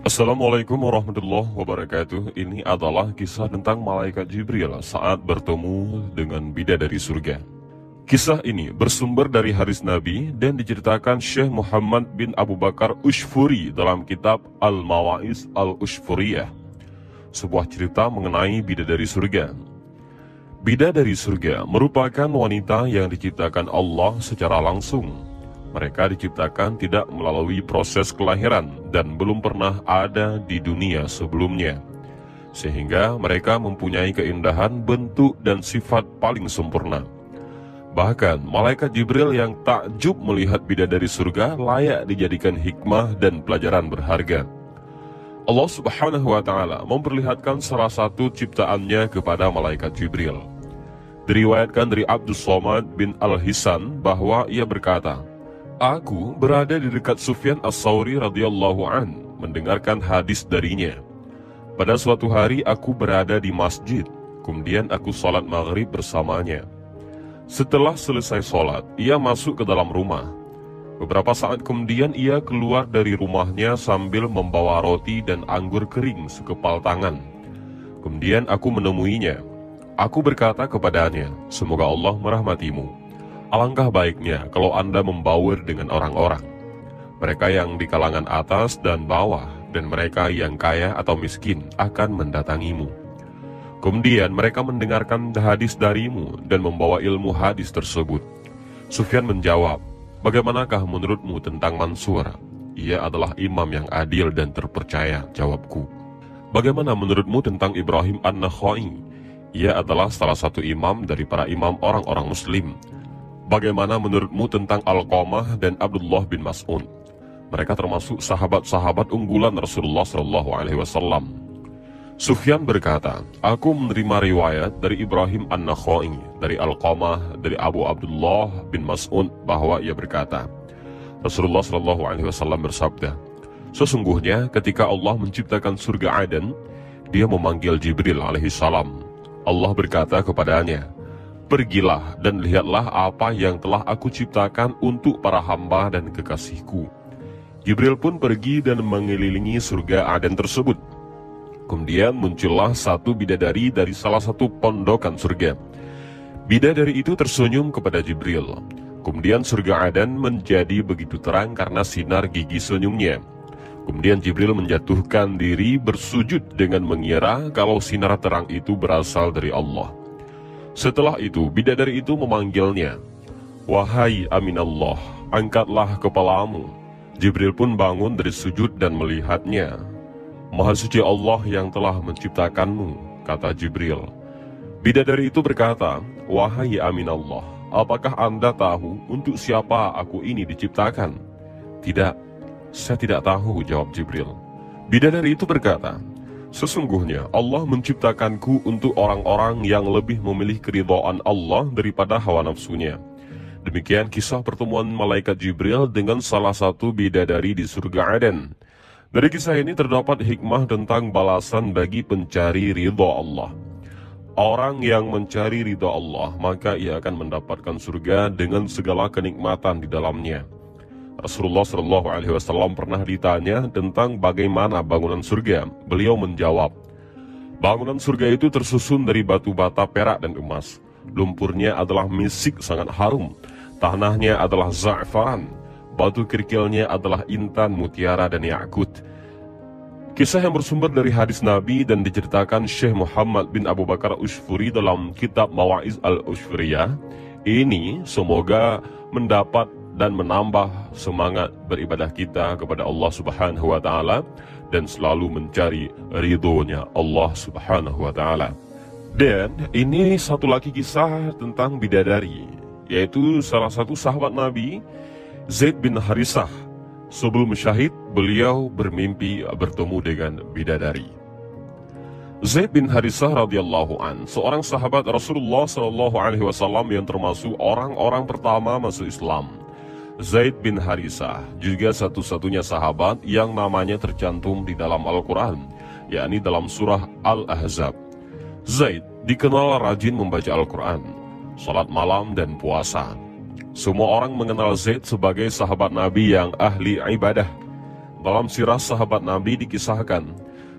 Assalamualaikum warahmatullahi wabarakatuh. Ini adalah kisah tentang malaikat Jibril saat bertemu dengan bidadari surga. Kisah ini bersumber dari hadis Nabi dan diceritakan Syekh Muhammad bin Abu Bakar Ushfuri dalam kitab Al-Mawa'iz Al-Ushfuriyah, sebuah cerita mengenai bidadari surga. Bidadari surga merupakan wanita yang diciptakan Allah secara langsung. Mereka diciptakan tidak melalui proses kelahiran dan belum pernah ada di dunia sebelumnya. Sehingga mereka mempunyai keindahan bentuk dan sifat paling sempurna. Bahkan malaikat Jibril yang takjub melihat bidadari surga layak dijadikan hikmah dan pelajaran berharga. Allah Subhanahu wa Ta'ala memperlihatkan salah satu ciptaannya kepada malaikat Jibril. Diriwayatkan dari Abdus Somad bin Al-Hisan bahwa ia berkata, "Aku berada di dekat Sufyan As-Sawri radhiyallahu an, mendengarkan hadis darinya. Pada suatu hari aku berada di masjid, kemudian aku sholat maghrib bersamanya. Setelah selesai sholat, ia masuk ke dalam rumah. Beberapa saat kemudian ia keluar dari rumahnya sambil membawa roti dan anggur kering sekepal tangan. Kemudian aku menemuinya. Aku berkata kepadanya, semoga Allah merahmatimu. Alangkah baiknya kalau Anda membaur dengan orang-orang, mereka yang di kalangan atas dan bawah, dan mereka yang kaya atau miskin akan mendatangimu. Kemudian mereka mendengarkan hadis darimu dan membawa ilmu hadis tersebut." Sufyan menjawab, "Bagaimanakah menurutmu tentang Mansur? Ia adalah imam yang adil dan terpercaya," jawabku. "Bagaimana menurutmu tentang Ibrahim An-Nakhai? Ia adalah salah satu imam dari para imam orang-orang muslim. Bagaimana menurutmu tentang Alqamah dan Abdullah bin Mas'ud? Mereka termasuk sahabat-sahabat unggulan Rasulullah SAW. Sufyan berkata, "Aku menerima riwayat dari Ibrahim An-Nakhai, dari Alqamah, dari Abu Abdullah bin Mas'ud bahwa ia berkata, Rasulullah SAW bersabda, sesungguhnya ketika Allah menciptakan surga Aden, dia memanggil Jibril alaihissalam. Allah berkata kepadanya, pergilah dan lihatlah apa yang telah aku ciptakan untuk para hamba dan kekasihku. Jibril pun pergi dan mengelilingi surga Aden tersebut. Kemudian muncullah satu bidadari dari salah satu pondokan surga. Bidadari itu tersenyum kepada Jibril. Kemudian surga Aden menjadi begitu terang karena sinar gigi senyumnya. Kemudian Jibril menjatuhkan diri bersujud dengan mengira kalau sinar terang itu berasal dari Allah. Setelah itu, bidadari itu memanggilnya, wahai Aminallah, angkatlah kepalamu. Jibril pun bangun dari sujud dan melihatnya. Maha suci Allah yang telah menciptakanmu, kata Jibril. Bidadari itu berkata, wahai Aminallah, apakah Anda tahu untuk siapa aku ini diciptakan? Tidak, saya tidak tahu, jawab Jibril. Bidadari itu berkata, sesungguhnya Allah menciptakanku untuk orang-orang yang lebih memilih keridhaan Allah daripada hawa nafsunya. Demikian kisah pertemuan malaikat Jibril dengan salah satu bidadari di surga Aden. Dari kisah ini terdapat hikmah tentang balasan bagi pencari ridha Allah. Orang yang mencari ridha Allah, maka ia akan mendapatkan surga dengan segala kenikmatan di dalamnya. Rasulullah SAW pernah ditanya tentang bagaimana bangunan surga. Beliau menjawab, bangunan surga itu tersusun dari batu bata, perak, dan emas. Lumpurnya adalah misik sangat harum. Tanahnya adalah za'faran. Batu kerikilnya adalah intan, mutiara, dan yakut. Kisah yang bersumber dari hadis Nabi dan diceritakan Syekh Muhammad bin Abu Bakar Ushfuri dalam kitab Mawa'iz Al-Ushfuriyah. Ini semoga mendapat dan menambah semangat beribadah kita kepada Allah Subhanahu wa Ta'ala dan selalu mencari ridhonya Allah Subhanahu wa Ta'ala. Dan ini satu lagi kisah tentang bidadari, yaitu salah satu sahabat Nabi, Zaid bin Harisah. Sebelum syahid, beliau bermimpi bertemu dengan bidadari. Zaid bin Harisah radhiyallahu an, seorang sahabat Rasulullah SAW yang termasuk orang-orang pertama masuk Islam. Zaid bin Harisah juga satu-satunya sahabat yang namanya tercantum di dalam Al-Quran, yakni dalam surah Al-Ahzab. Zaid dikenal rajin membaca Al-Quran, salat malam dan puasa. Semua orang mengenal Zaid sebagai sahabat Nabi yang ahli ibadah. dalam sirah sahabat Nabi dikisahkan,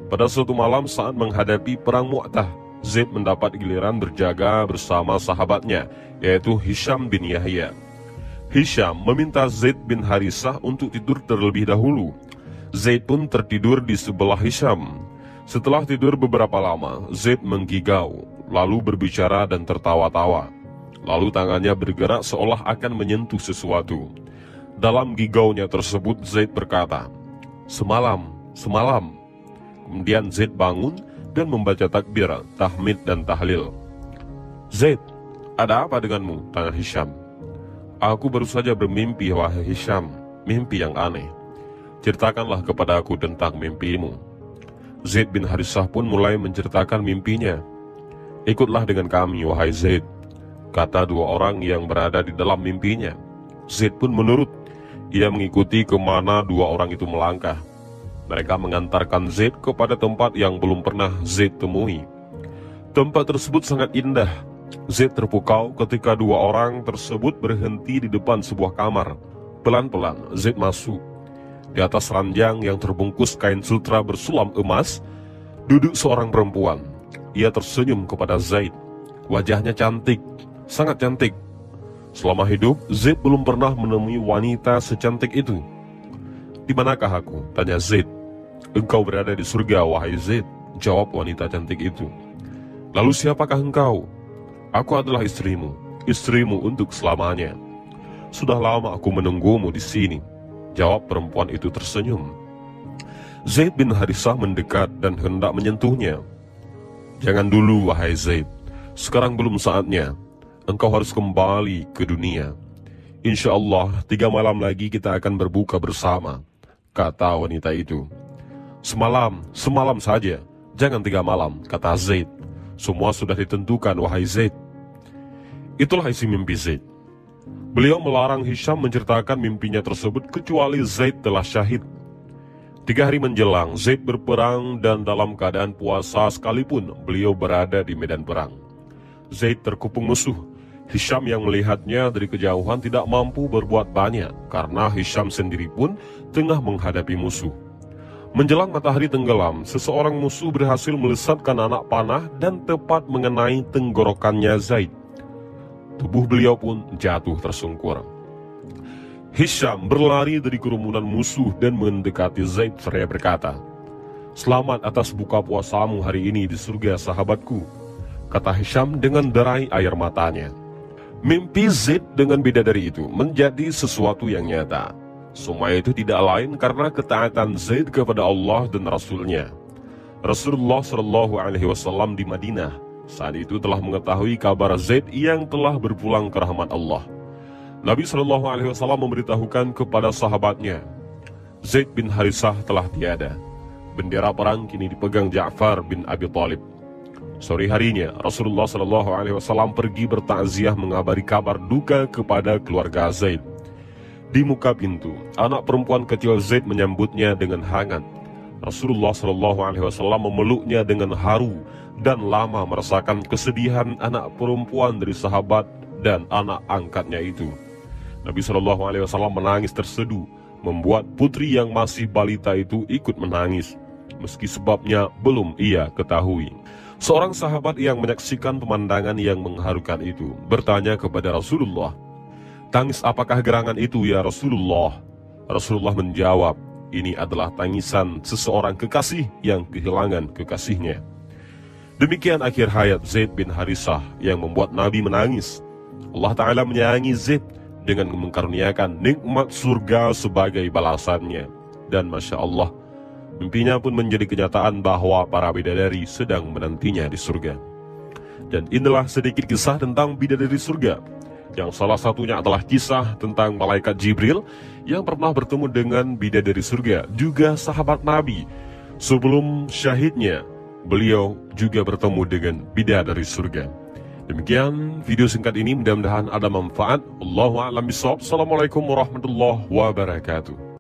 pada suatu malam saat menghadapi perang Mu'tah, Zaid mendapat giliran berjaga bersama sahabatnya, yaitu Hisham bin Yahya. Hisham meminta Zaid bin Harisah untuk tidur terlebih dahulu. Zaid pun tertidur di sebelah Hisham. Setelah tidur beberapa lama, Zaid menggigau, lalu berbicara dan tertawa-tawa. Lalu tangannya bergerak seolah akan menyentuh sesuatu. Dalam gigaunya tersebut Zaid berkata, "Semalam, semalam." Kemudian Zaid bangun dan membaca takbir, tahmid dan tahlil. "Zaid, ada apa denganmu?" tanya Hisham. "Aku baru saja bermimpi, wahai Hisham, mimpi yang aneh. Ceritakanlah kepada aku tentang mimpimu." Zaid bin Harisah pun mulai menceritakan mimpinya. "Ikutlah dengan kami, wahai Zaid," kata dua orang yang berada di dalam mimpinya. Zaid pun menurut. Ia mengikuti kemana dua orang itu melangkah. Mereka mengantarkan Zaid kepada tempat yang belum pernah Zaid temui. Tempat tersebut sangat indah. Zaid terpukau ketika dua orang tersebut berhenti di depan sebuah kamar. Pelan-pelan Zaid masuk. Di atas ranjang yang terbungkus kain sutra bersulam emas, duduk seorang perempuan. Ia tersenyum kepada Zaid. Wajahnya cantik, sangat cantik. Selama hidup, Zaid belum pernah menemui wanita secantik itu. "Di manakah aku?" tanya Zaid. "Engkau berada di surga, wahai Zaid," jawab wanita cantik itu. "Lalu siapakah engkau?" "Aku adalah istrimu, istrimu untuk selamanya. Sudah lama aku menunggumu di sini," jawab perempuan itu tersenyum. Zaid bin Harisah mendekat dan hendak menyentuhnya. "Jangan dulu, wahai Zaid. Sekarang belum saatnya. Engkau harus kembali ke dunia. Insya Allah 3 malam lagi kita akan berbuka bersama," kata wanita itu. Semalam saja, jangan 3 malam," kata Zaid. "Semua sudah ditentukan, wahai Zaid." Itulah isi mimpi Zaid. Beliau melarang Hisham menceritakan mimpinya tersebut kecuali Zaid telah syahid. 3 hari menjelang, Zaid berperang dan dalam keadaan puasa sekalipun beliau berada di medan perang. Zaid terkepung musuh. Hisham yang melihatnya dari kejauhan tidak mampu berbuat banyak karena Hisham sendiri pun tengah menghadapi musuh. Menjelang matahari tenggelam, seseorang musuh berhasil melesatkan anak panah dan tepat mengenai tenggorokannya Zaid. Tubuh beliau pun jatuh tersungkur. Hisham berlari dari kerumunan musuh dan mendekati Zaid seraya berkata, "Selamat atas buka puasamu hari ini di surga, sahabatku," kata Hisham dengan derai air matanya. Mimpi Zaid dengan bidadari itu menjadi sesuatu yang nyata. Semua itu tidak lain karena ketaatan Zaid kepada Allah dan Rasul-Nya. Rasulullah SAW di Madinah saat itu telah mengetahui kabar Zaid yang telah berpulang ke rahmat Allah. Nabi SAW memberitahukan kepada sahabatnya, "Zaid bin Harisah telah tiada. Bendera perang kini dipegang Ja'far bin Abi Thalib." Sore harinya, Rasulullah SAW pergi bertakziah mengabari kabar duka kepada keluarga Zaid. Di muka pintu, anak perempuan kecil Zaid menyambutnya dengan hangat. Rasulullah SAW memeluknya dengan haru dan lama merasakan kesedihan anak perempuan dari sahabat dan anak angkatnya itu. Nabi SAW menangis terseduh, membuat putri yang masih balita itu ikut menangis, meski sebabnya belum ia ketahui. Seorang sahabat yang menyaksikan pemandangan yang mengharukan itu bertanya kepada Rasulullah, "Tangis apakah gerangan itu ya Rasulullah?" Rasulullah menjawab, "Ini adalah tangisan seseorang kekasih yang kehilangan kekasihnya." Demikian akhir hayat Zaid bin Harisah yang membuat Nabi menangis. Allah Ta'ala menyayangi Zaid dengan mengkaruniakan nikmat surga sebagai balasannya. Dan Masya Allah, mimpinya pun menjadi kenyataan bahwa para bidadari sedang menantinya di surga. Dan inilah sedikit kisah tentang bidadari surga, yang salah satunya adalah kisah tentang malaikat Jibril yang pernah bertemu dengan bidadari surga, juga sahabat Nabi. Sebelum syahidnya, beliau juga bertemu dengan bidadari surga. Demikian video singkat ini, mudah-mudahan ada manfaat. Allahu a'lam bishawab. Assalamualaikum warahmatullahi wabarakatuh.